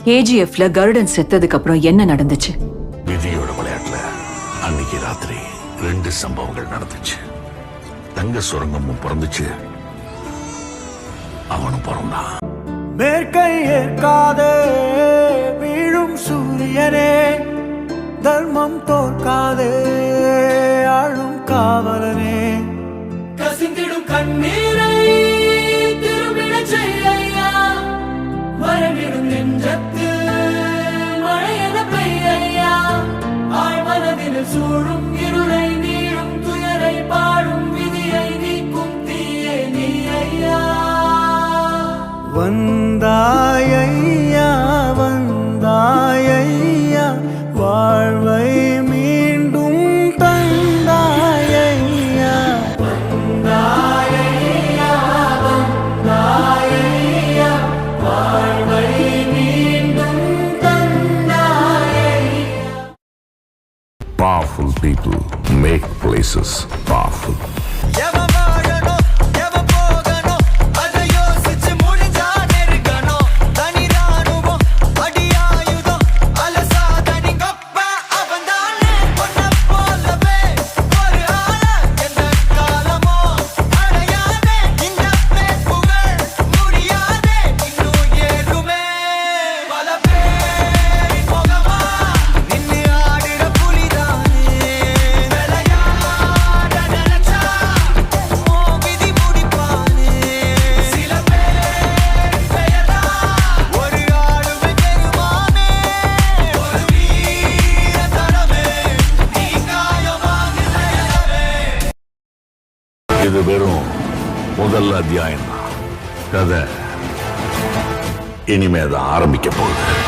கேஜிஎஃப்ல கருடன் செத்ததுக்கு அப்புறம் என்ன நடந்துச்சு? விதியோட விளையாட்டுல அன்னைக்கு ராத்திரி 2 சம்பவங்கள் நடந்துச்சு. தங்க சுரங்கமும் பிறந்துச்சு, அவனும் பிறந்தான். மேற்கை ஏற்காதே வீழும் சூரியனே, தர்மம் தோற்காதே ஆளும் காவலனே. கசிந்திடும் கண்ணீரை திரும்பிட செய்யா, மரணிடும் நெஞ்சத்து மழையென பெய்யா. ஆழ்மனதில் சூழும் இருளை நீளும் துயரை பாடும் விதியை நீக்கும் தீயே நீ ஐயா. வந்தாயையா வந்தாயையா, வாழ்வை மீண்டும் தந்தாயையா. வந்தாயையா வந்தாயையா, வாழ்வை மீண்டும் தந்தாயையா. Powerful people make places powerful. இது வெறும் முதல் அத்தியாயம் தான். கதை இனிமே தான் ஆரம்பிக்க போகுது.